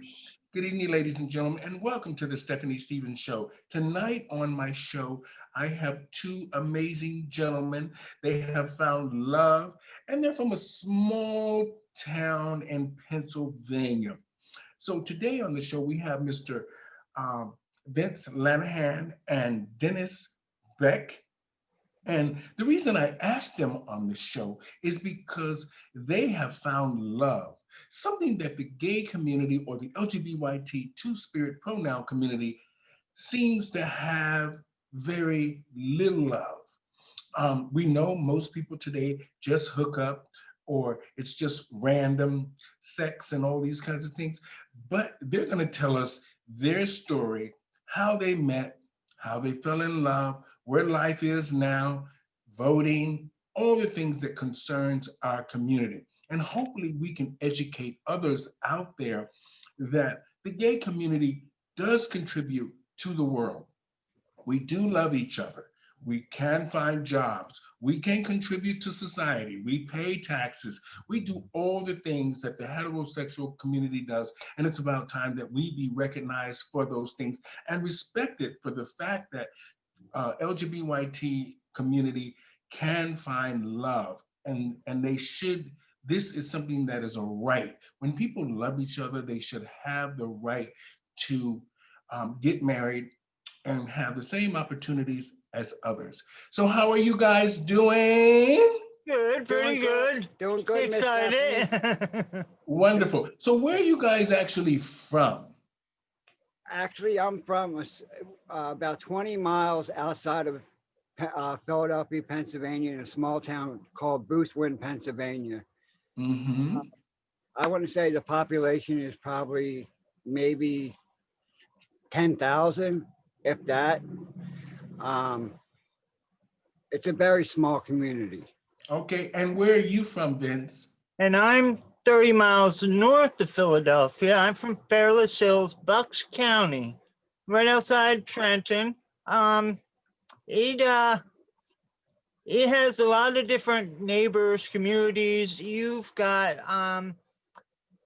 Good evening, ladies and gentlemen, and welcome to the Stephanie Stevens Show. Tonight on my show, I have two amazing gentlemen. They have found love, and they're from a small town in Pennsylvania. So today on the show, we have Mr. um, Vince Lenahan and Dennis Beck. And the reason I asked them on the show is because they have found love, something that the gay community or the LGBT two spirit pronoun community seems to have very little of. We know most people today just hook up or it's just random sex and all these kinds of things, but they're going to tell us their story, how they met, how they fell in love, where life is now, voting, all the things that concerns our community. And hopefully we can educate others out there that the gay community does contribute to the world. We do love each other. We can find jobs. We can contribute to society. We pay taxes. We do all the things that the heterosexual community does. And it's about time that we be recognized for those things and respected for the fact that LGBT community can find love and they should. This is something that is a right. When people love each other, they should have the right to get married and have the same opportunities as others. So, how are you guys doing? Good, Doing pretty good. good. Doing good, Miss Stephanie. Excited. Wonderful. So, where are you guys actually from? Actually, I'm from about 20 miles outside of Philadelphia, Pennsylvania, in a small town called Boothwyn, Pennsylvania. Uh, Mm-hmm. I want to say the population is probably maybe 10,000, if that. Um, it's a very small community. Okay. And where are you from, Vince? And I'm 30 miles north of Philadelphia. I'm from Fairless Hills, Bucks County, right outside Trenton. Um, it uh, it has a lot of different neighbors, communities. You've got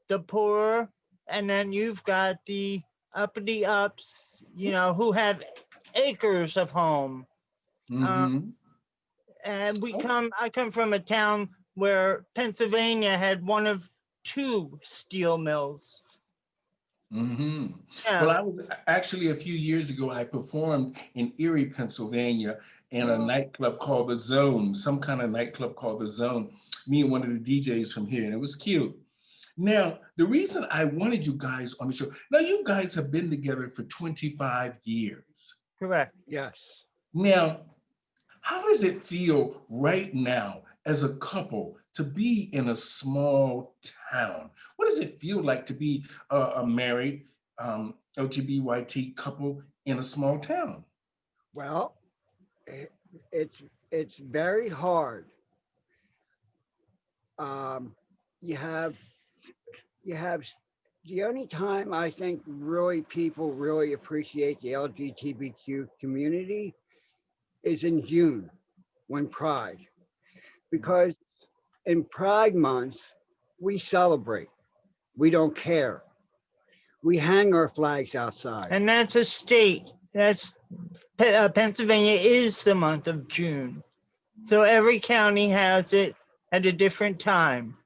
the poor, and then you've got the uppity ups, who have acres of home. Um, Mm-hmm. and Oh, I come from a town where Pennsylvania had one of two steel mills. mm-hmm. Well, Yeah. I was actually a few years ago, I performed in Erie, Pennsylvania, in a Uh, nightclub called The Zone, some kind of nightclub called The Zone. Me and one of the DJs from here, and it was cute. Now, the reason I wanted you guys on the show, now you guys have been together for 25 years. Correct. yes. Now, how does it feel right now as a couple to be in a small town? What does it feel like to be a married LGBT couple in a small town? Well, it, it's very hard. Um, you have you have the only time I think really people really appreciate the LGBTQ community is in June when Pride, because in Pride month we celebrate. We don't care. We hang our flags outside. And that's a state. Pennsylvania is the month of June. So every county has it at a different time.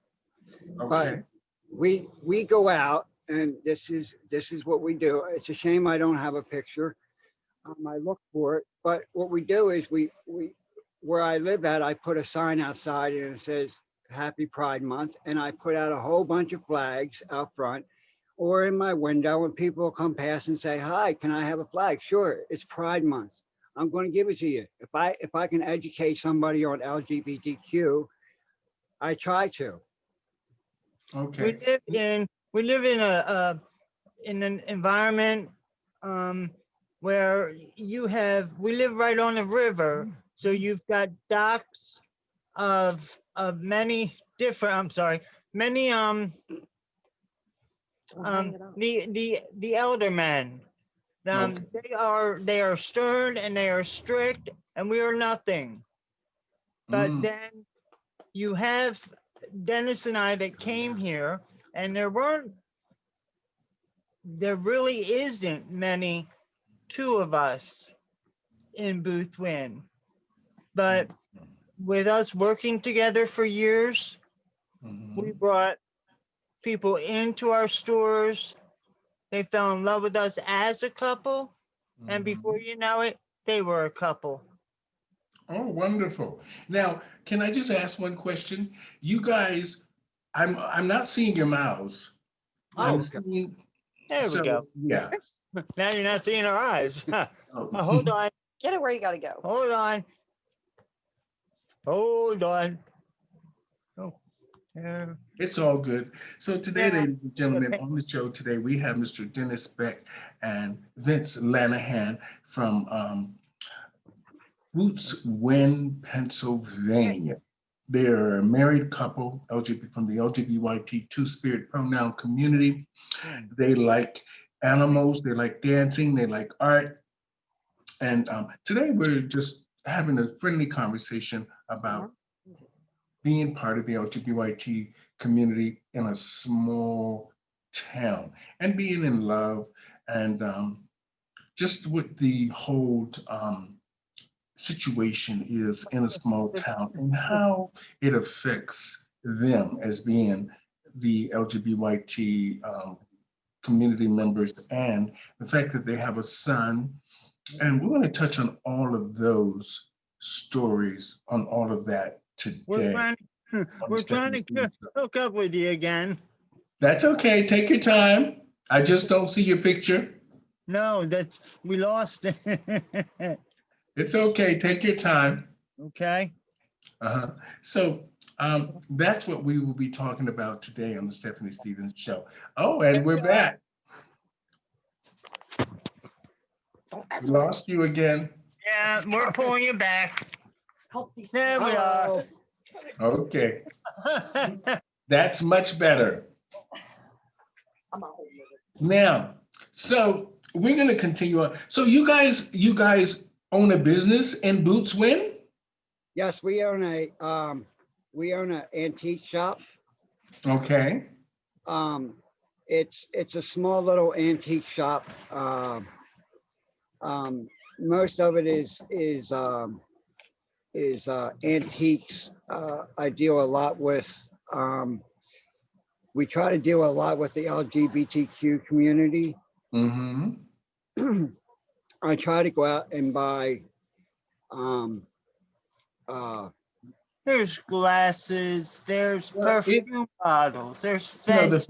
But Okay. we go out, and this is what we do. It's a shame I don't have a picture. I look for it, but what we do is we where I live at, I put a sign outside and it says Happy Pride Month, and I put out a whole bunch of flags out front or in my window, and people will come past and say, "Hi, can I have a flag?" Sure, it's Pride Month. I'm going to give it to you. If I can educate somebody on LGBTQ, I try to. We Okay. live in we live in an environment um, where we live right on a river, so you've got docks of many different. I'm sorry, many the elder men. Okay. They are stern and they are strict, and we are nothing. But Mm, then you have Dennis and I that came here, and there really isn't many two of us in Boothwyn. But with us working together for years, we Mhm. brought people into our stores. They fell in love with us as a couple. And before Mhm. you know it, they were a couple. Oh, wonderful. Now, can I just ask one question? You guys, I'm not seeing your mouths. I'm Oh, God. seeing, There we so go. yeah. Now you're not seeing our eyes. Oh. Hold on. Get it where you gotta go. Hold on. Hold on. Oh, yeah. It's all good. So today, Yeah. ladies and gentlemen, on the show today, we have Mr. Dennis Beck and Vince Lenahan from Boots Win, Pennsylvania. They're a married couple, LGBT from the LGBT two-spirit pronoun community. They like animals, they like dancing, they like art. And today we're just having a friendly conversation about being part of the LGBT community in a small town and being in love and just what the whole situation is in a small town and how it affects them as being the LGBT community members and the fact that they have a son. And we're going to touch on all of those stories, on all of that We're today. trying On the we're trying Stephanie to Stevens Show. hook up with you again. That's okay. Take your time. I just don't see your picture. No, that's we lost it. It's okay. Take your time. Okay. Uh-huh. So that's what we will be talking about today on the Stephanie Stevens Show. Oh, and we're back. Don't We mess with lost you again. Yeah, we're pulling you back. help these. There we are. Okay. That's much better. I'm a whole nother. Now, so we're going to continue on. So you guys own a business in Boots Win? Yes, we own an antique shop. Okay. Um, it's a small little antique shop. Most of it is antiques. I deal a lot with. We try to deal a lot with the LGBTQ community. Mm-hmm. I try to go out and buy. Uh, There's glasses, there's Well, perfume bottles, there's you know, fence.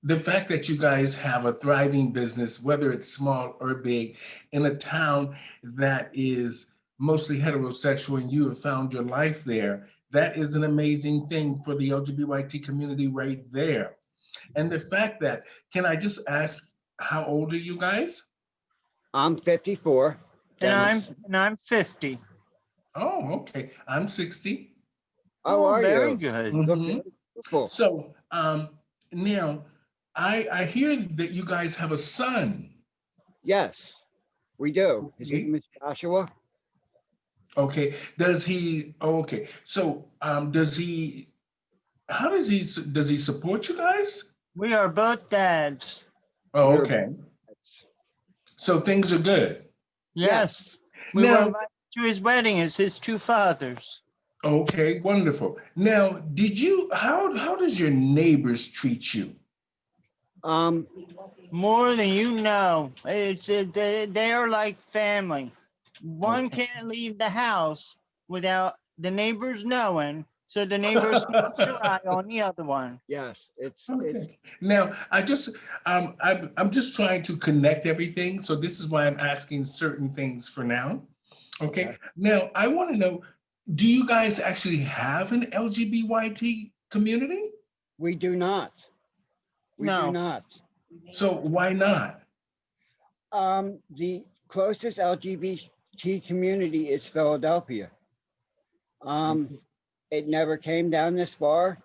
the fact that you guys have a thriving business, whether it's small or big, in a town that is mostly heterosexual and you have found your life there, that is an amazing thing for the LGBT community right there. And the fact that, can I just ask, how old are you guys? I'm 54. And I'm Dennis. and I'm 50. Oh, okay. I'm 60. How are Very you? good. Look Hmm. beautiful. So now I hear that you guys have a son. Yes, we do. His Okay. name is Joshua. Okay. Does he? Oh, okay. So does he? How does he support you guys? We are both dads. Oh, We're okay. So things are good. yes. Yes. We were Now, invited to his wedding as his two fathers. okay, wonderful. Now, did you? How does your neighbors treat you? Um, More than you know. They are like family. One Okay. can't leave the house without the neighbors knowing, so the neighbors keep their eye on the other one. yes, it's Okay. Now, I'm just trying to connect everything. So this is why I'm asking certain things for now. Okay. okay. Now, I want to know, do you guys actually have an LGBT community? We do not. We do No. not. So why not? The closest LGBT community is Philadelphia. It never came down this far.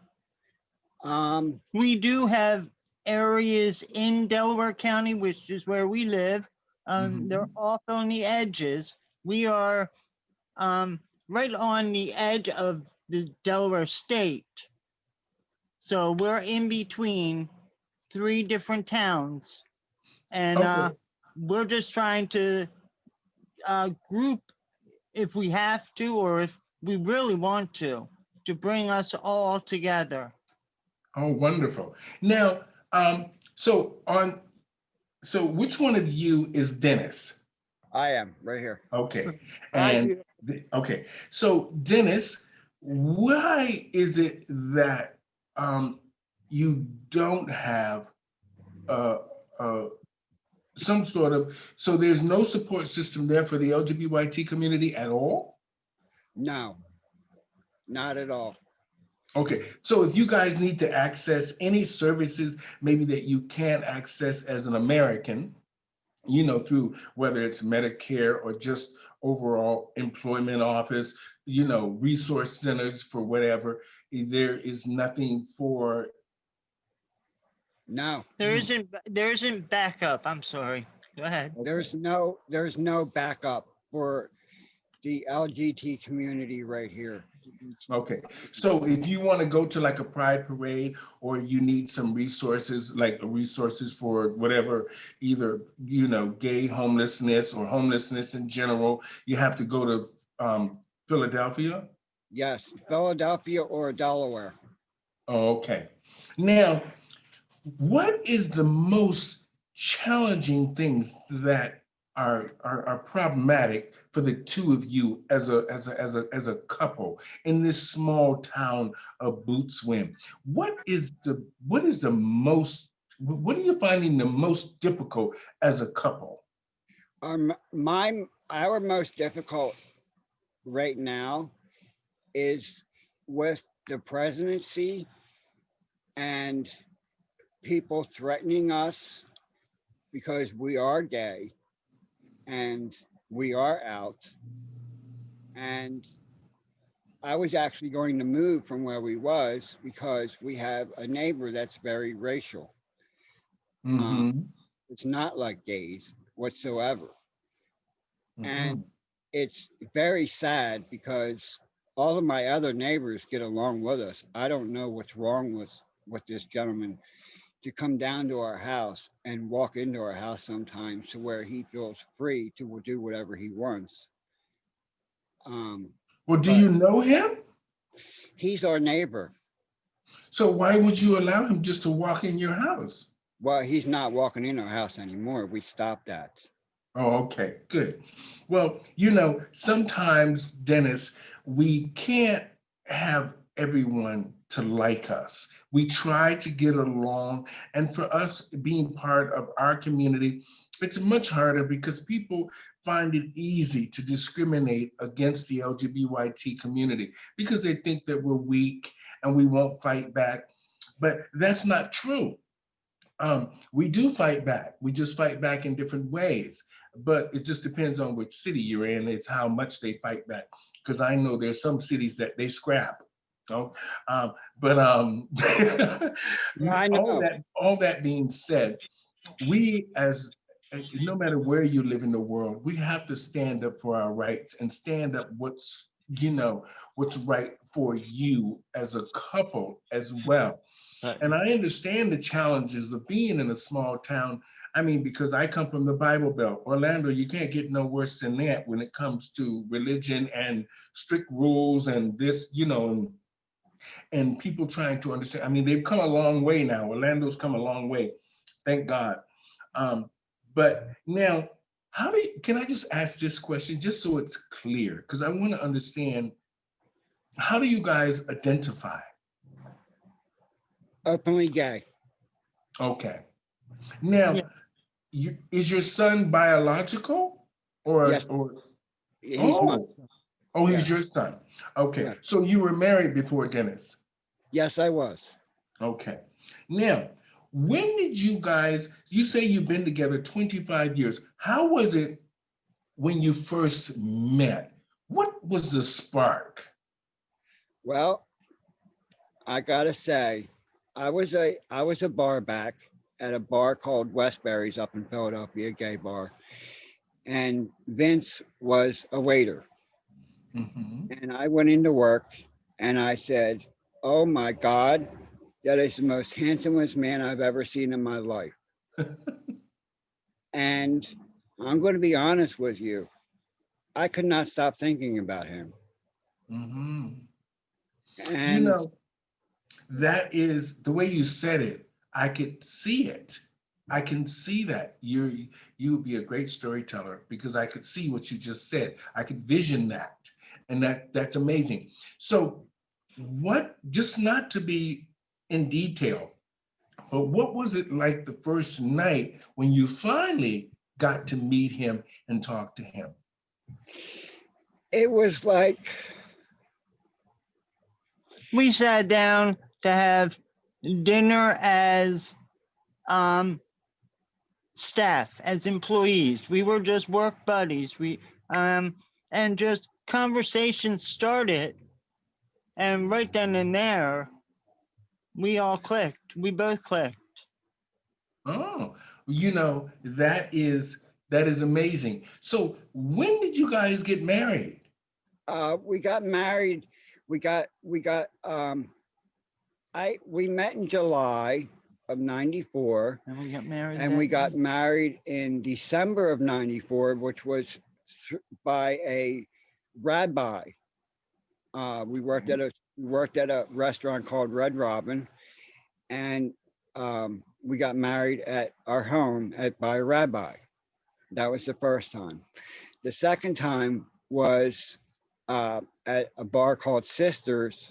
We do have areas in Delaware County, which is where we live. They're Mhm. off on the edges. We are right on the edge of the Delaware state. So we're in between three different towns. And Okay. we're just trying to group, if we have to, or if we really want to bring us all together. Oh, wonderful. Now, so which one of you is Dennis? I am right here. Okay. Hi, And beautiful. okay. So Dennis, why is it that you don't have uh, uh, some sort of, so there's no support system there for the LGBTQ community at all? No, not at all. Okay, so if you guys need to access any services maybe that you can't access as an American, through whether it's Medicare or just overall employment office, resource centers for whatever, there is nothing for. No, There isn't backup. I'm sorry. Go ahead. there's no backup for the LGBT community right here. Okay, so if you want to go to like a pride parade or you need some resources, like resources for whatever, either, gay homelessness or homelessness in general, you have to go to Philadelphia? Yes, Philadelphia or Delaware. Oh, okay. Now, what is the most challenging things that are problematic for the two of you as a couple in this small town of Bootswin? What are you finding the most difficult as a couple? Our most difficult right now is with the presidency and people threatening us because we are gay and we are out. And I was actually going to move from where we was because we have a neighbor that's very racial. Um, Mm-hmm. it's not like gays whatsoever. Mm-hmm. And it's very sad because all of my other neighbors get along with us. I don't know what's wrong with this gentleman to come down to our house and walk into our house sometimes to where he feels free to do whatever he wants. Um, Well, do but you know him? he's our neighbor. So why would you allow him just to walk in your house? Well, he's not walking in our house anymore. We stopped that. Oh, okay, good. Well, sometimes, Dennis, we can't have everyone to like us. We try to get along, and for us being part of our community, it's much harder because people find it easy to discriminate against the LGBT community because they think that we're weak and we won't fight back. But that's not true. We do fight back. We just fight back in different ways. But it just depends on which city you're in. It's how much they fight back. Because I know there's some cities that they scrap. Oh, but Yeah, I all know. that being said, we as no matter where you live in the world, we have to stand up for our rights and stand up what's right for you as a couple as well. And I understand the challenges of being in a small town. I mean, because I come from the Bible Belt. Orlando, you can't get no worse than that when it comes to religion and strict rules and this, and people trying to understand. I mean, they've come a long way now. Orlando's come a long way, thank God. Um, but now, can I just ask this question just so it's clear? Because I want to understand, how do you guys identify? Openly gay. Okay. Now, Yeah. is your son biological or Yes, or he's my. oh, he's Yes, your son. Okay, yes, so you were married before Dennis. yes, I was. Okay. Now, when did you say you've been together 25 years. How was it when you first met? What was the spark? Well, I gotta say, I was a bar back at a bar called Westbury's up in Philadelphia, a gay bar, and Vince was a waiter. Hmm. And I went into work and I said, "Oh my God, that is the most handsomest man I've ever seen in my life." And I'm going to be honest with you. I could not stop thinking about him. Hmm. You And know, that is the way you said it. I could see it. I can see that you would be a great storyteller because I could see what you just said. I could vision that, and that's amazing. So, what? Just not to be in detail, but what was it like the first night when you finally got to meet him and talk to him? it was like, We sat down to have dinner as staff, as employees. We were just work buddies. And just conversation started, and right then and there, we all clicked. We both clicked. Oh, that is amazing. So, when did you guys get married? we got married. We met in July of 94, And we got married. and we got married in December of 94, which was by a rabbi. We worked at a restaurant called Red Robin, and we got married at our home by a rabbi. That was the first time. The second time was at a bar called Sisters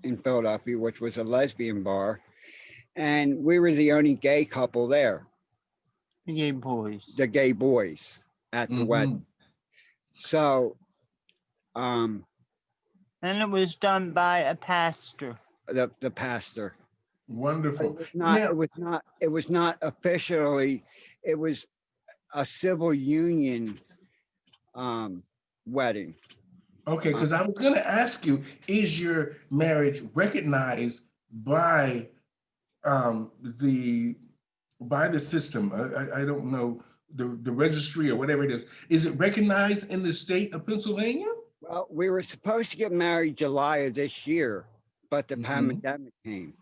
in Philadelphia, which was a lesbian bar, and we were the only gay couple there. The gay boys. The gay boys at the wedding. So, And it was done by a pastor. the pastor. Wonderful. It was not officially. It was a civil union wedding. Okay, because I was going to ask you, is your marriage recognized by the system? I don't know the registry or whatever it is. Is it recognized in the state of Pennsylvania? Well, we were supposed to get married July of this year, but the Mhm. pandemic came.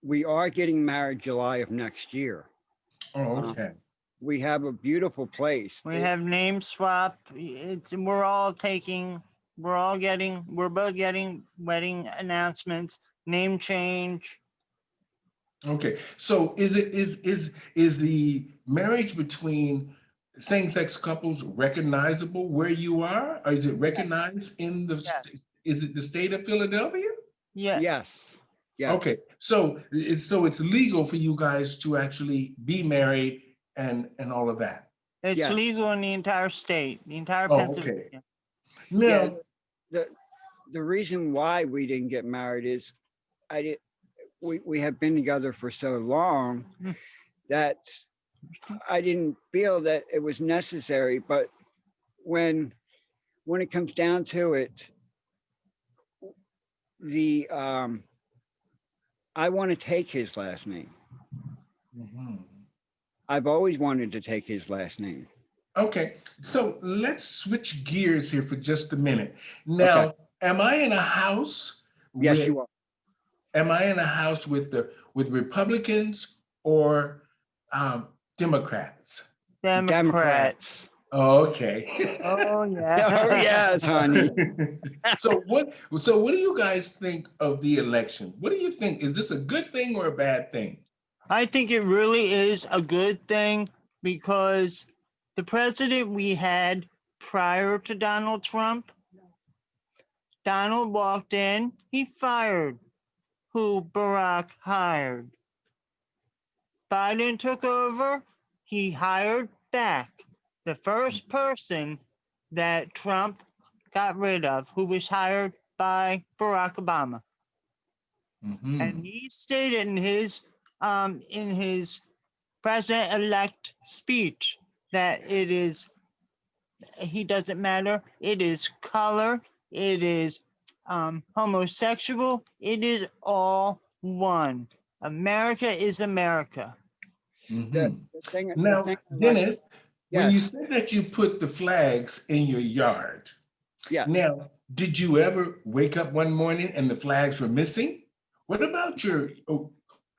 We are getting married July of next year. Oh, okay. We have a beautiful place. We have name swap. We're both getting wedding announcements, name change. Okay. So is the marriage between same-sex couples recognizable where you are? Or is it recognized in the Yes. is it the state of Philadelphia? Yeah. Yes. Yes. Okay. So it's legal for you guys to actually be married and all of that. It's Yes. legal in the entire state, the entire Oh, Pennsylvania. okay. Now, The reason why we didn't get married is we have been together for so long Mm. that I didn't feel that it was necessary. But when it comes down to it, I want to take his last name. mhm. I've always wanted to take his last name. Okay, so let's switch gears here for just a minute. Now, Okay. am I in a house Yes, with you are. am I in a house with Republicans or Democrats? Democrats. Okay. Oh yeah. Oh yes, honey. So what do you guys think of the election? What do you think? Is this a good thing or a bad thing? I think it really is a good thing because the president we had prior to Donald Trump, Donald walked in, he fired who Barack hired. Biden took over, he hired back the first person that Trump got rid of, who was hired by Barack Obama. Mhm. And he stated in his president-elect speech that he doesn't matter. It is color. It is homosexual. It is all one. America is America. Mhm. The thing Now, I like, Dennis, when you yes, said that you put the flags in your yard, yes. now, did you ever wake up one morning and the flags were missing? What about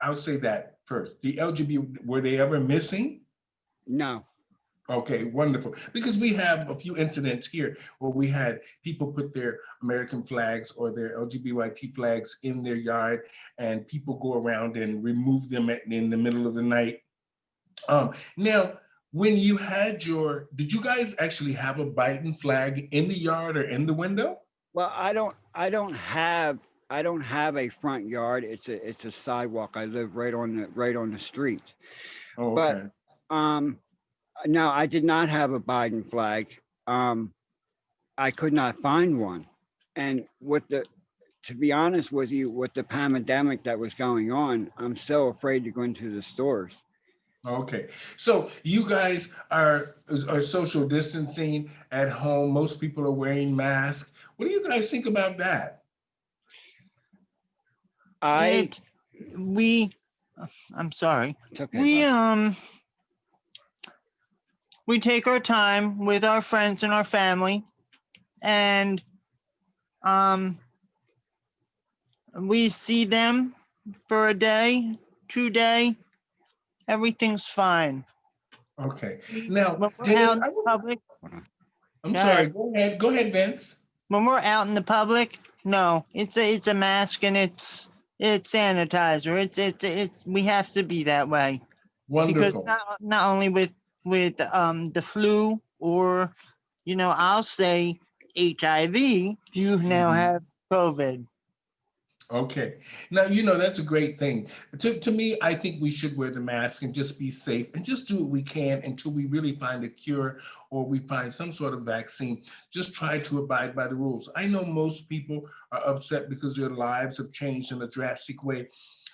I'll say that first. The LGBT, were they ever missing? No. Okay, wonderful. Because we have a few incidents here where we had people put their American flags or their LGBT flags in their yard, and people go around and remove them in the middle of the night. Now, when you had did you guys actually have a Biden flag in the yard or in the window? Well, I don't have a front yard. It's a sidewalk. I live right on the street. Oh, But okay. um, no, I did not have a Biden flag. I could not find one. And to be honest with you, with the pandemic that was going on, I'm so afraid to go into the stores. Okay. So you guys are social distancing at home. Most people are wearing masks. What do you guys think about that? I, It, we, I'm sorry. it's okay, We, bud. we take our time with our friends and our family, and we see them for a day, 2 day, everything's fine. Okay. Now, When we're Dennis, out in the public, I'm go sorry. ahead. Go ahead. Go ahead, Vince. When we're out in the public, no, it's a mask and it's sanitizer. It's we have to be that way because Wonderful. not only with the flu or I'll say HIV, you now Mhm. have COVID. Okay. Now, that's a great thing. To me, I think we should wear the mask and just be safe and just do what we can until we really find a cure or we find some sort of vaccine. Just try to abide by the rules. I know most people are upset because their lives have changed in a drastic way,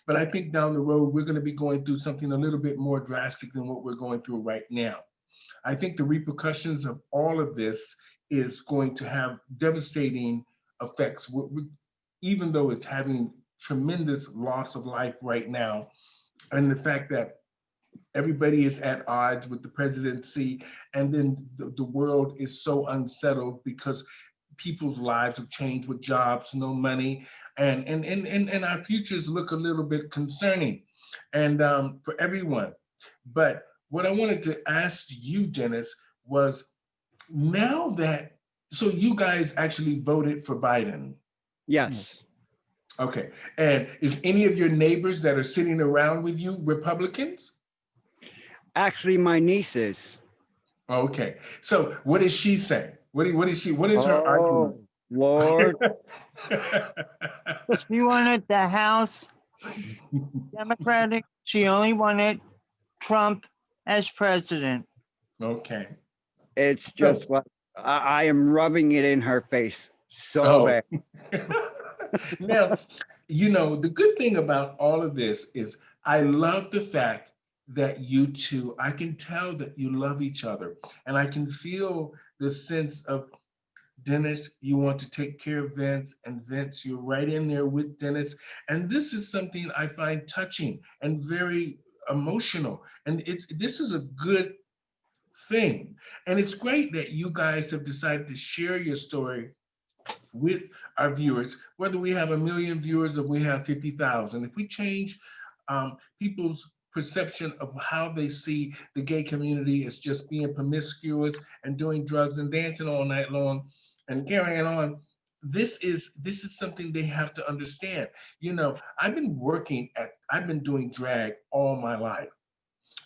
but I think down the road, we're going to be going through something a little bit more drastic than what we're going through right now. I think the repercussions of all of this is going to have devastating effects, even though it's having tremendous loss of life right now. And the fact that everybody is at odds with the presidency, and then the world is so unsettled because people's lives have changed with jobs, no money, and our futures look a little bit concerning, and for everyone. But what I wanted to ask you, Dennis, was now that so you guys actually voted for Biden. Yes. Okay. And is any of your neighbors that are sitting around with you Republicans? Actually, my niece is. Okay. So what does she say? What is her argument? Oh, Lord. She wanted the House Democratic. She only wanted Trump as president. Okay. It's So, just like I am rubbing it in her face so oh. bad. Now, the good thing about all of this is I love the fact that you two, I can tell that you love each other. And I can feel the sense of Dennis, you want to take care of Vince, and Vince, you're right in there with Dennis. And this is something I find touching and very emotional. And this is a good thing. And it's great that you guys have decided to share your story with our viewers, whether we have 1 million viewers or we have 50,000. If we change people's perception of how they see the gay community as just being promiscuous and doing drugs and dancing all night long and carrying on, this is something they have to understand. I've been doing drag all my life.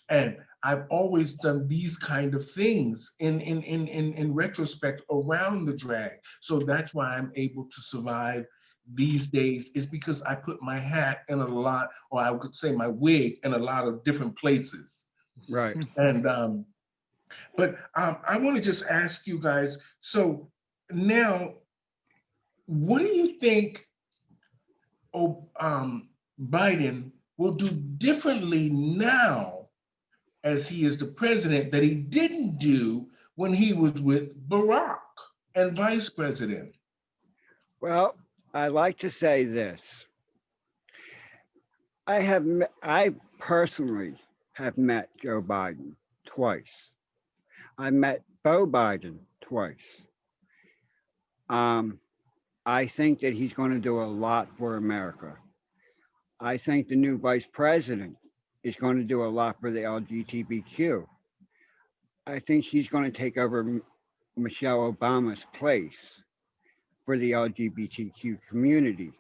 And I've always done these kind of things in retrospect around the drag. So that's why I'm able to survive these days, is because I put my hat in a lot, or I could say my wig in a lot of different places. Right. And but I want to just ask you guys, so now, what do you think Biden will do differently now as he is the president that he didn't do when he was with Barack and vice president? Well, I like to say this. I personally have met Joe Biden twice. I met Beau Biden twice. I think that he's going to do a lot for America. I think the new vice president is going to do a lot for the LGBTQ. I think she's going to take over Michelle Obama's place for the LGBTQ community.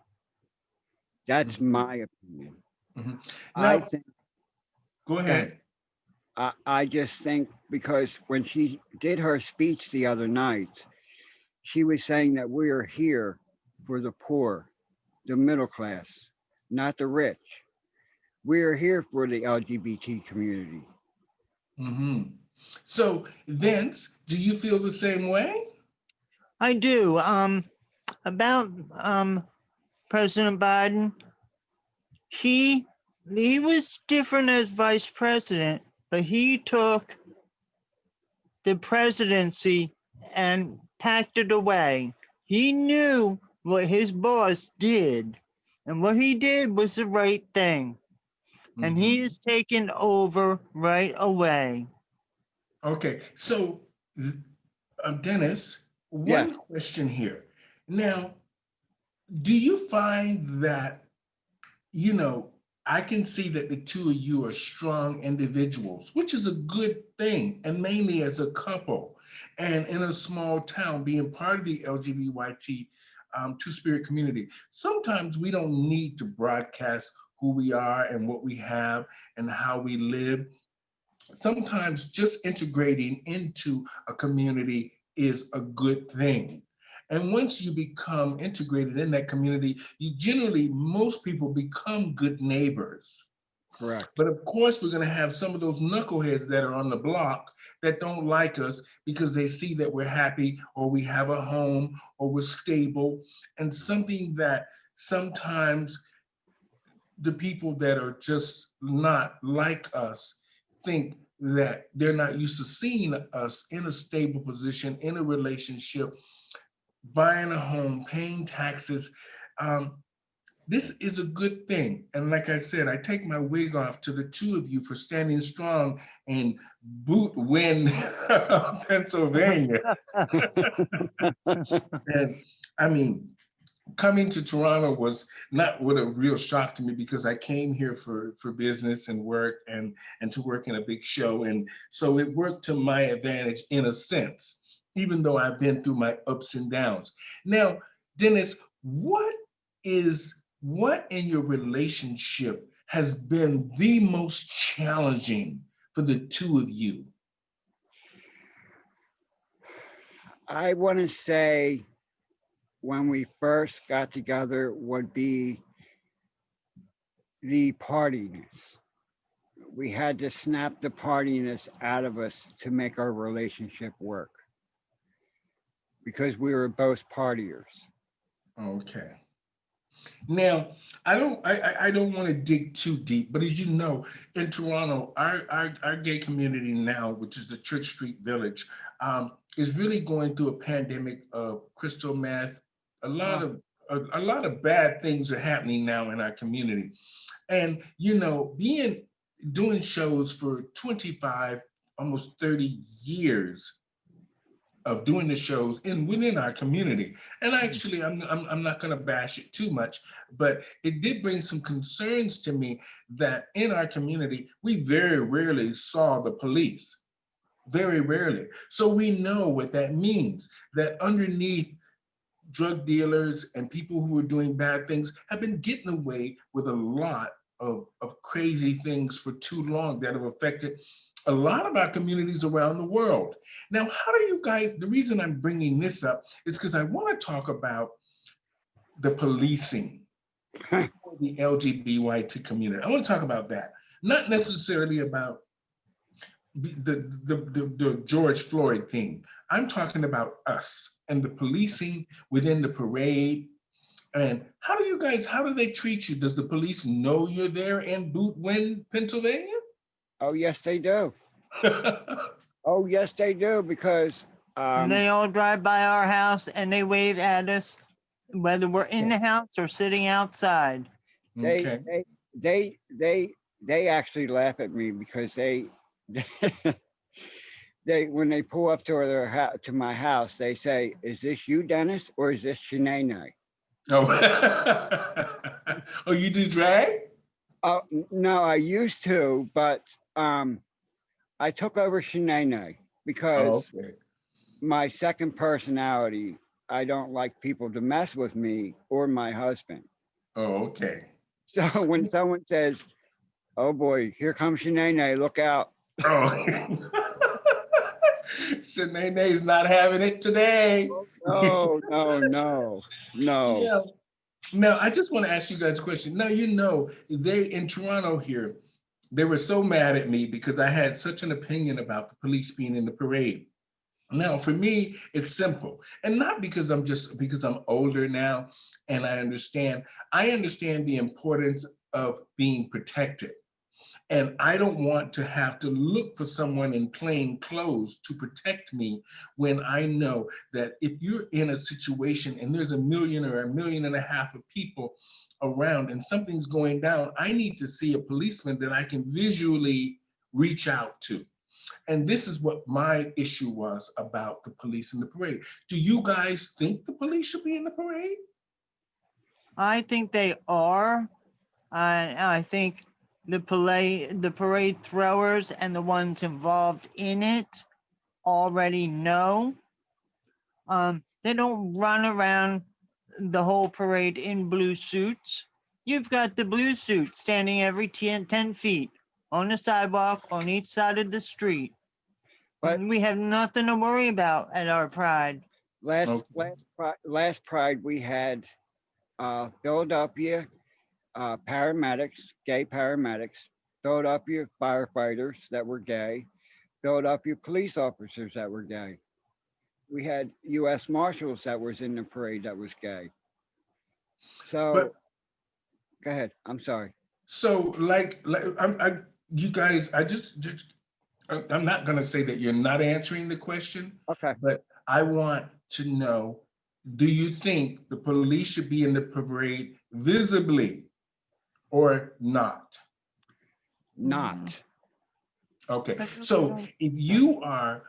That's my opinion. Mhm. I Now, think, go ahead. I just think because when she did her speech the other night, she was saying that we are here for the poor, the middle class, not the rich. We are here for the LGBT community. Hmm. So, Vince, do you feel the same way? I do. About President Biden, he he was different as vice president, but he took the presidency and packed it away. He knew what his boss did, and what he did was the right thing. And he Mhm. is taken over right away. Okay, so Dennis, Yes, one question here. Now, do you find that, you know, I can see that the two of you are strong individuals, which is a good thing, and mainly as a couple and in a small town, being part of the LGBTQ two-spirit community. Sometimes we don't need to broadcast who we are and what we have and how we live. Sometimes just integrating into a community is a good thing. And once you become integrated in that community, you generally, most people become good neighbors. correct. But of course, we're going to have some of those knuckleheads that are on the block that don't like us because they see that we're happy or we have a home or we're stable. And something that sometimes the people that are just not like us think that they're not used to seeing us in a stable position, in a relationship, buying a home, paying taxes. Um, this is a good thing. And like I said, I take my wig off to the two of you for standing strong in Boot Win, Pennsylvania. And I mean, coming to Toronto was not what a real shock to me because I came here for business and work and to work in a big show. And so it worked to my advantage in a sense, even though I've been through my ups and downs. Now, Dennis, what in your relationship has been the most challenging for the two of you? I want to say when we first got together would be the partiness. We had to snap the partiness out of us to make our relationship work because we were both partiers. Okay. Now, I don't want to dig too deep, but as you know, in Toronto, our gay community now, which is the Church Street Village, is really going through a pandemic of crystal meth. A lot Ah, of a lot of bad things are happening now in our community, and being doing shows for 25, almost 30 years of doing the shows in within our community. And actually, I'm not going to bash it too much, but it did bring some concerns to me that in our community, we very rarely saw the police, very rarely. So we know what that means, that underneath drug dealers and people who are doing bad things have been getting away with a lot of crazy things for too long that have affected a lot of our communities around the world. Now, how do you guys, the reason I'm bringing this up is because I want to talk about the policing for the LGBTQ community. I want to talk about that, not necessarily about the George Floyd thing. I'm talking about us and the policing within the parade. And how do they treat you? Does the police know you're there in Bootwin, Pennsylvania? oh, yes, they do. Oh, yes, they do because They all drive by our house and they wave at us, whether we're in the house or sitting outside. they Okay. they they they they actually laugh at me because they when they pull up to to my house, they say, "Is this you, Dennis, or is this Shanae?" Oh, oh, you do drag? No, I used to, but I took over Shanae Oh, because okay. my second personality, I don't like people to mess with me or my husband. Oh, okay. So when someone says, "Oh boy, here comes Shanae, look out." Oh. Shanae's not having it today. No, no, no, no. Yeah. Now, I just want to ask you guys a question. Now, they in Toronto here, they were so mad at me because I had such an opinion about the police being in the parade. Now, for me, it's simple, and not because I'm older now and I understand. I understand the importance of being protected. And I don't want to have to look for someone in plain clothes to protect me when I know that if you're in a situation and there's a million or a million and a half of people around and something's going down, I need to see a policeman that I can visually reach out to. And this is what my issue was about the police in the parade. Do you guys think the police should be in the parade? I think they are. I think the parade throwers and the ones involved in it already know. They don't run around the whole parade in blue suits. You've got the blue suits standing every 10 feet on the sidewalk on each side of the street. But We have nothing to worry about at our Pride. last Okay. last last Pride we had Philadelphia paramedics, gay paramedics, Philadelphia firefighters that were gay, Philadelphia police officers that were gay. We had U.S. Marshals that was in the parade that was gay. So But go ahead. I'm sorry. so like you guys, I'm not going to say that you're not answering the question, Okay. but I want to know, do you think the police should be in the parade visibly or not? Mm, Not. Okay, I so don't- if you are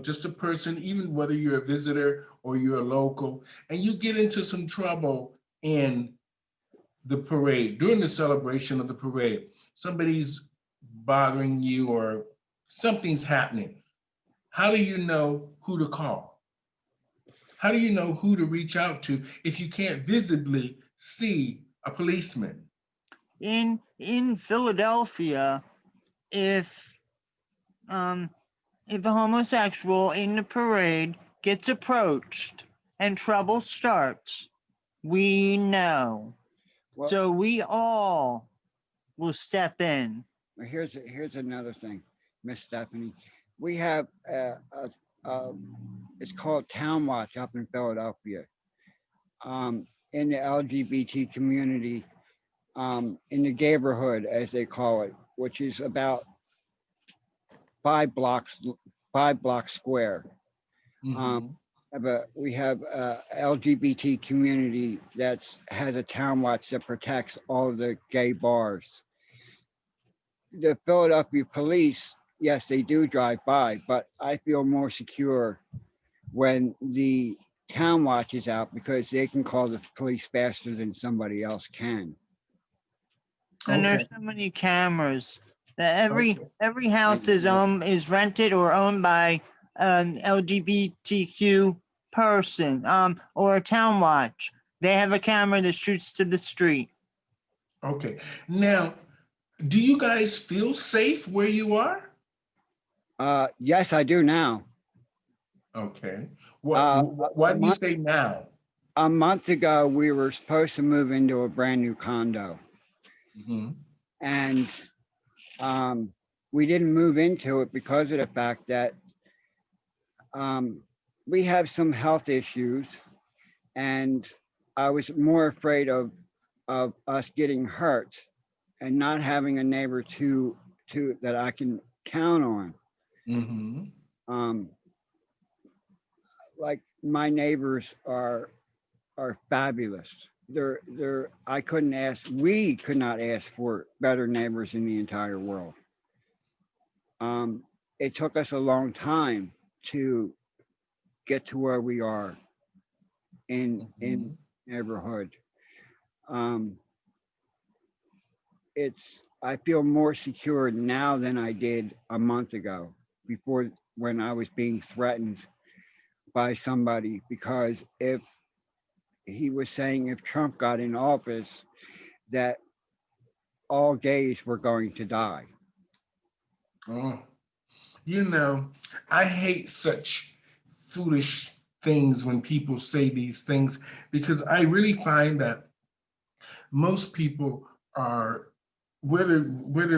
just a person, even whether you're a visitor or you're a local, and you get into some trouble in the parade, during the celebration of the parade, somebody's bothering you or something's happening, how do you know who to call? How do you know who to reach out to if you can't visibly see a policeman? In Philadelphia, if um if a homosexual in the parade gets approached and trouble starts, we know. Well, So we all will step in. here's another thing, Miss Stephanie. We have a it's called Town Watch up in Philadelphia. In the LGBT community, in the neighborhood, as they call it, which is about 5 blocks, 5 blocks square. Um, Mhm. but we have a LGBT community that's has a town watch that protects all the gay bars. The Philadelphia police, yes, they do drive by, but I feel more secure when the town watch is out because they can call the police faster than somebody else can. And Okay, there's so many cameras that every okay, every house is rented or owned by an LGBTQ person or a town watch. They have a camera that shoots to the street. okay. Now, do you guys feel safe where you are? Yes, I do now. Okay. Uh, Why a do you month say now? a month ago, we were supposed to move into a brand new condo, Mhm. and um, we didn't move into it because of the fact that um, we have some health issues, and I was more afraid of us getting hurt and not having a neighbor to that I can count on. Mhm. Um, like my neighbors are fabulous. They're I couldn't ask we could not ask for better neighbors in the entire world. Um, it took us a long time to get to where we are in Mhm. neighborhood. Um, I feel more secure now than I did a month ago before, when I was being threatened by somebody, because if he was saying if Trump got in office that all gays were going to die. Oh, you know, I hate such foolish things when people say these things, because I really find that most people are, whether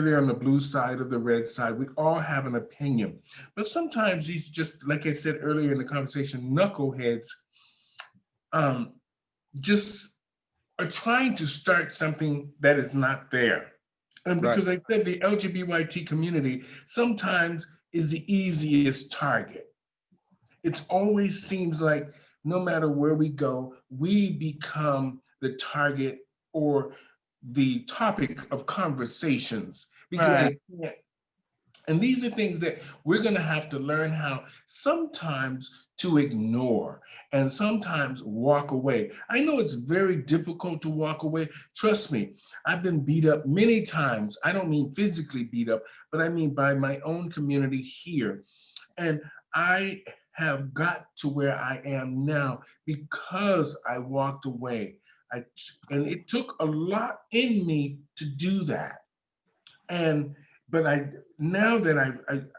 they're on the blue side or the red side, we all have an opinion. But sometimes these, just like I said earlier in the conversation, knuckleheads um, just are trying to start something that is not there. And Right. because I said the LGBT community sometimes is the easiest target. It always seems like no matter where we go, we become the target or the topic of conversations because Right. they can't. And these are things that we're going to have to learn how sometimes to ignore and sometimes walk away. I know it's very difficult to walk away. Trust me, I've been beat up many times. I don't mean physically beat up, but I mean by my own community here. And I have got to where I am now because I walked away. And it took a lot in me to do that. And but I now that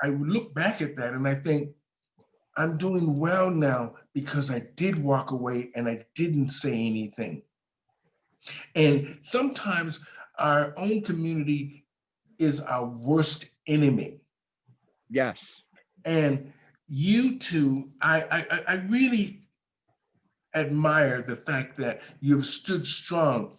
I look back at that and I think I'm doing well now because I did walk away and I didn't say anything. And sometimes our own community is our worst enemy. Yes. And you two, I really admire the fact that you've stood strong.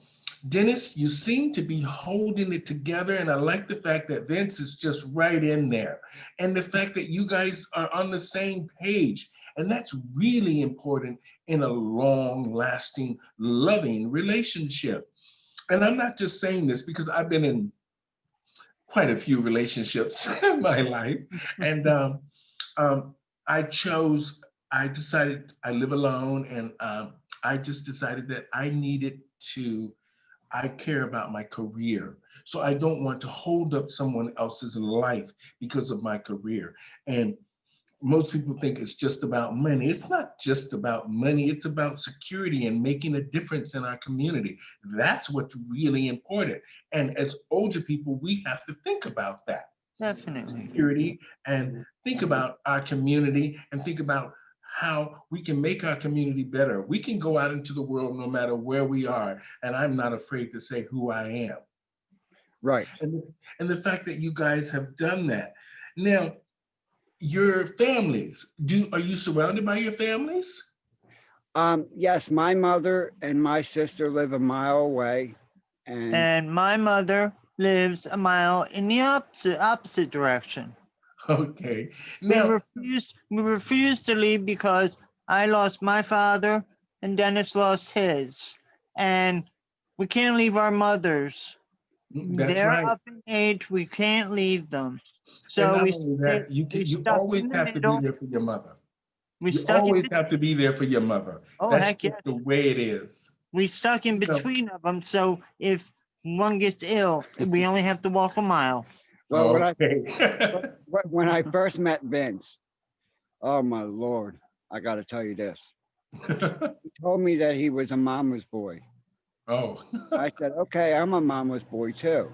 Dennis, you seem to be holding it together, and I like the fact that Vince is just right in there, and the fact that you guys are on the same page. And that's really important in a long lasting, loving relationship. And I'm not just saying this because I've been in quite a few relationships in my life. And um, I chose, I decided I live alone, and I just decided that I needed to, I care about my career. So I don't want to hold up someone else's life because of my career. And most people think it's just about money. It's not just about money, it's about security and making a difference in our community. That's what's really important. And as older people, we have to think about that Definitely. security and think about our community and think about how we can make our community better. We can go out into the world no matter where we are, and I'm not afraid to say who I am. Right. And the fact that you guys have done that. Now, your families, are you surrounded by your families? Yes, my mother and my sister live a mile away, and And my mother lives a mile in the opposite direction. Okay. We Now, refused to leave because I lost my father and Dennis lost his. And we can't leave our mothers. that's They're right. up in age, we can't leave them. And So not we only stay, that, we you stuck always in the have to be middle. there for your mother. We You stuck in always have to be there for your mother. oh That's heck just yes. the way it is. We stuck in You know, between of them. So if one gets ill, we only have to walk a mile. well, okay. when I first met Vince, oh my Lord, I got to tell you this. He told me that he was a mama's boy. Oh. I said, okay, I'm a mama's boy too.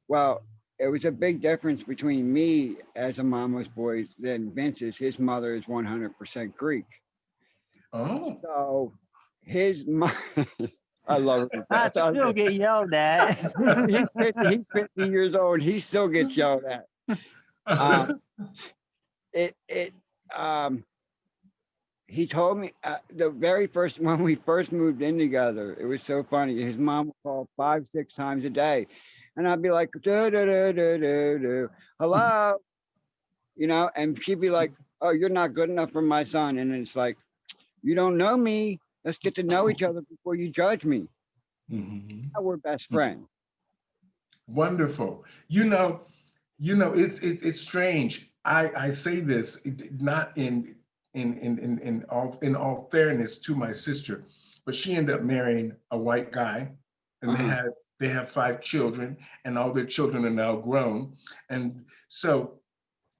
Well, it was a big difference between me as a mama's boy than Vince's. His mother is 100% Greek. Oh. So his mom, I love it. I still get yelled at. He's 50 years old. He still gets yelled at. Um, it he told me the very first when we first moved in together, it was so funny. His mom would call 5, 6 times a day, and I'd be like, do, do, do, do, do, do. Hello, and she'd be like, oh, you're not good enough for my son. And it's like, you don't know me. Let's get to know each other before you judge me. Mhm. Now we're best friends. Wonderful. It's strange. I say this not in all fairness to my sister, but she ended up marrying a white guy, and they Uh-huh. had They have 5 children, and all their children are now grown. And so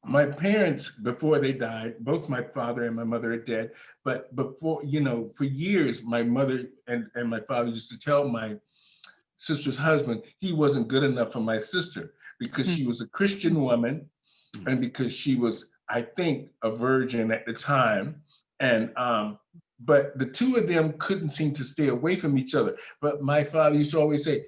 my parents, before they died, both my father and my mother are dead. But before, for years, my mother and my father used to tell my sister's husband he wasn't good enough for my sister because she was a Christian woman and because she was, I think, a virgin at the time. And but the two of them couldn't seem to stay away from each other. But my father used to always say,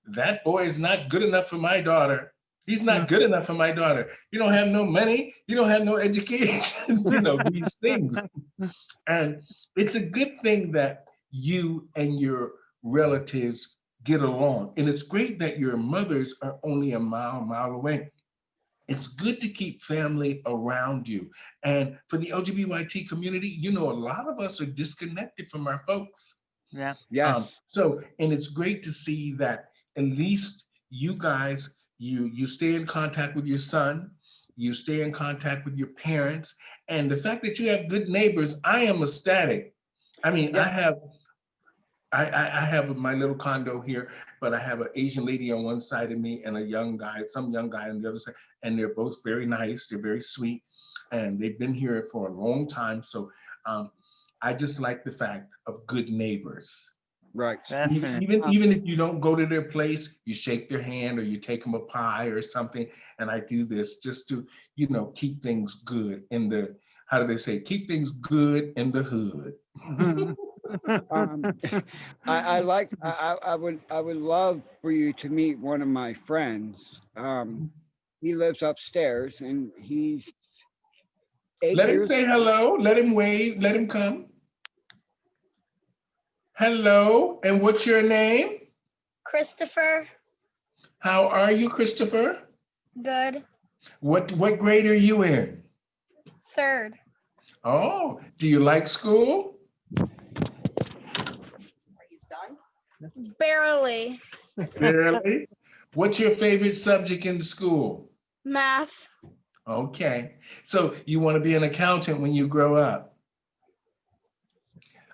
that boy is not good enough for my daughter. He's not good enough for my daughter. You don't have no money. You don't have no education, these things. And it's a good thing that you and your relatives get along. And it's great that your mothers are only a mile away. It's good to keep family around you. And for the LGBTQ community, a lot of us are disconnected from our folks. Yeah. Yes. And it's great to see that at least you guys, you stay in contact with your son, you stay in contact with your parents, and the fact that you have good neighbors, I am ecstatic. I mean, Yeah. I have my little condo here, but I have an Asian lady on one side of me and some young guy on the other side, and they're both very nice, they're very sweet, and they've been here for a long time. So I just like the fact of good neighbors. Right. Definitely. Even if you don't go to their place, you shake their hand or you take them a pie or something. And I do this just to, keep things good in the, how do they say, keep things good in the hood. Um, I would love for you to meet one of my friends. He lives upstairs and he's 8 Let him years. say hello, let him wave, let him come. Hello, and what's your name? Christopher, How are you, Christopher? good. What grade are you in? Third, Oh, do you like school? Are you done? barely. Really? What's your favorite subject in school? Math, Okay, so you want to be an accountant when you grow up.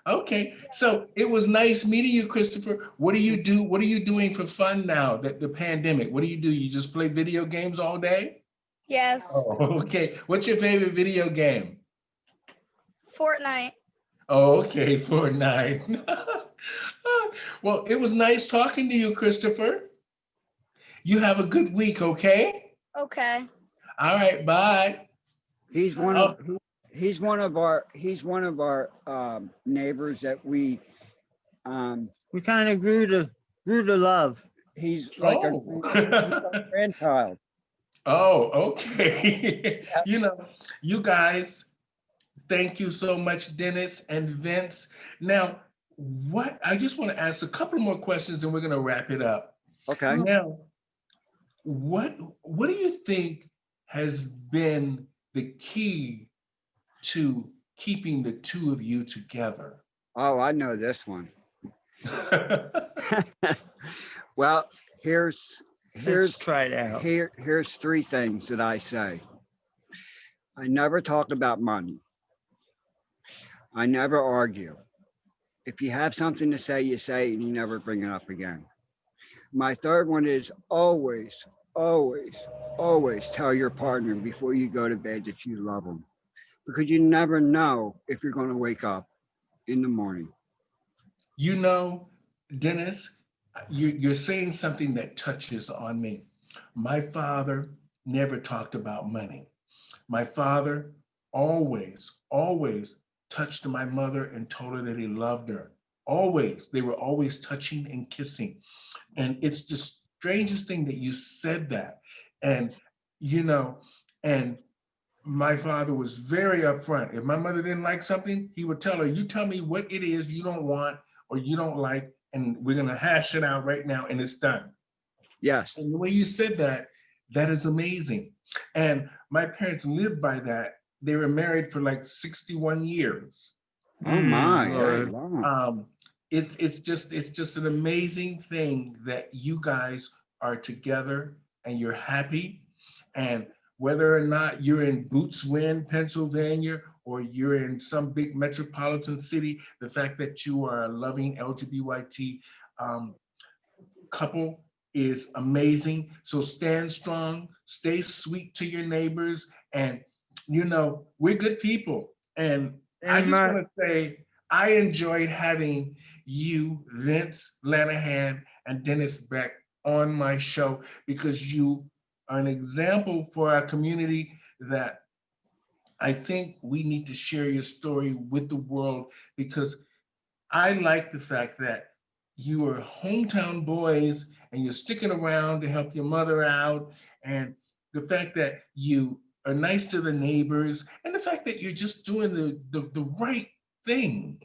Okay, so it was nice meeting you, Christopher. What do you do? What are you doing for fun now that the pandemic? What do? You just play video games all day? yes. Oh, okay. What's your favorite video game? Fortnite, Oh, okay, Fortnite. Well, it was nice talking to you, Christopher. You have a good week, okay? okay. All right, bye. He's one Oh, of he's one of our neighbors that we We kind of grew to love. he's like a oh. grandchild. Oh, okay. Yeah. You guys, thank you so much, Dennis and Vince. Now, I just want to ask a couple more questions and we're going to wrap it up. Okay. Now, what do you think has been the key to keeping the two of you together? Oh, I know this one. Well, here's Let's try it out. here's 3 things that I say. I never talk about money. I never argue. If you have something to say, you say it and you never bring it up again. My third one is always, always, always tell your partner before you go to bed that you love them, because you never know if you're going to wake up in the morning. Dennis, you're saying something that touches on me. My father never talked about money. My father always touched my mother and told her that he loved her. Always. They were always touching and kissing. And it's the strangest thing that you said that. And, and my father was very upfront. If my mother didn't like something, he would tell her, you tell me what it is you don't want or you don't like, and we're going to hash it out right now and it's done. Yes. And the way you said that, that is amazing. And my parents lived by that. They were married for like 61 years. Oh my. Lord. That's long. It's just an amazing thing that you guys are together and you're happy. And whether or not you're in Boots Win, Pennsylvania, or you're in some big metropolitan city, the fact that you are a loving LGBT couple is amazing. So stand strong, stay sweet to your neighbors, and we're good people. And I Very just much. want to say I enjoyed having you, Vince Lenahan, and Dennis Beck on my show because you are an example for our community that I think we need to share your story with the world because I like the fact that you are hometown boys and you're sticking around to help your mother out, and the fact that you are nice to the neighbors, and the fact that you're just doing the right thing.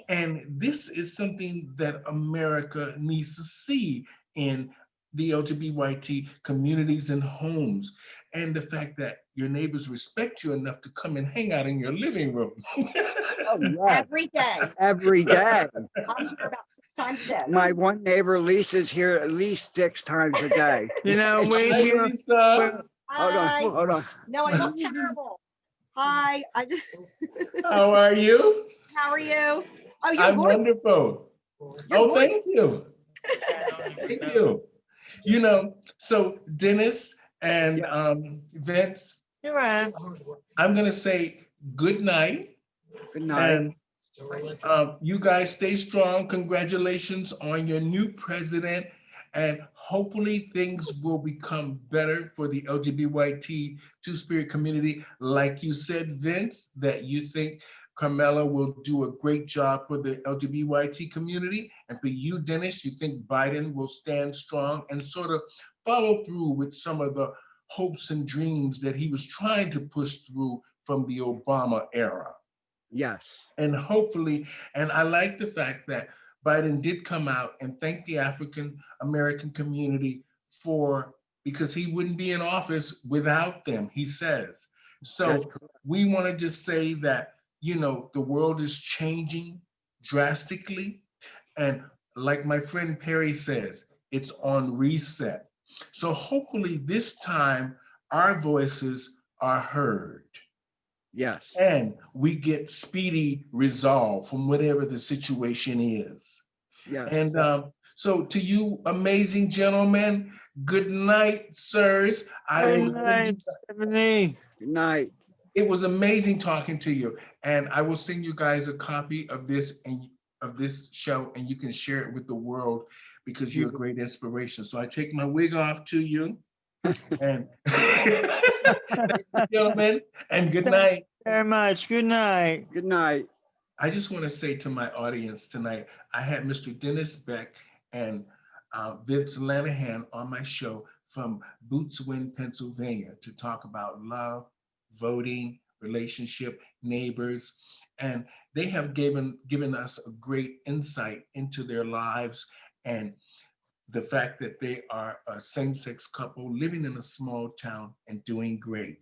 And this is something that America needs to see in the LGBTQ communities and homes. And the fact that your neighbors respect you enough to come and hang out in your living room. Oh, yes, Every day. every day. I'm here about 6 times a day. My one neighbor Lisa's here at least 6 times a day. You know, we Hi, here. Lisa. Hold on, Hi. hold on. No, I look terrible. Hi. I just. How are you? How are you? Oh, you're I'm gorgeous. wonderful. You're Oh, gorgeous. thank you. Thank you. So Dennis and Vince, You're right. I'm gonna say good night, Good night. and you guys stay strong. Congratulations on your new president, and hopefully things will become better for the LGBT Two-Spirit community. Like you said, Vince, that you think Carmela will do a great job for the LGBT community, and for you, Dennis, you think Biden will stand strong and sort of follow through with some of the hopes and dreams that he was trying to push through from the Obama era. Yes. And hopefully, and I like the fact that Biden did come out and thank the African American community for, because he wouldn't be in office without them, he says. That's So correct. we want to just say that, the world is changing drastically. And like my friend Perry says, it's on reset. So hopefully this time our voices are heard Yes. and we get speedy resolve from whatever the situation is. Yes. And so to you amazing gentlemen, good night, sirs. I Good will send you, night, Stephanie. Good night. it was amazing talking to you. And I will send you guys a copy of this and of this show, and you can share it with the world because you're a great inspiration. So I take my wig off to you. And thank you, gentlemen, and good night. Very much. Good night. Good night. I just want to say to my audience tonight, I had Mr. Dennis Beck and Vince Lenahan on my show from Bootswin, Pennsylvania, to talk about love, voting, relationship, neighbors, and they have given us a great insight into their lives and the fact that they are a same-sex couple living in a small town and doing great.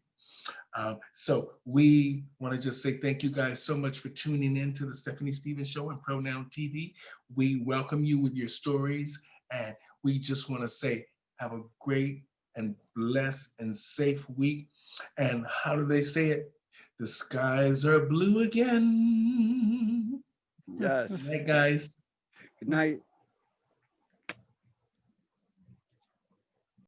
So we want to just say thank you guys so much for tuning in to the Stephanie Stevens Show and Pronoun TV. We welcome you with your stories, and we just want to say have a great and blessed and safe week. And how do they say it? The skies are blue again. Yes. Good night, guys. Good night.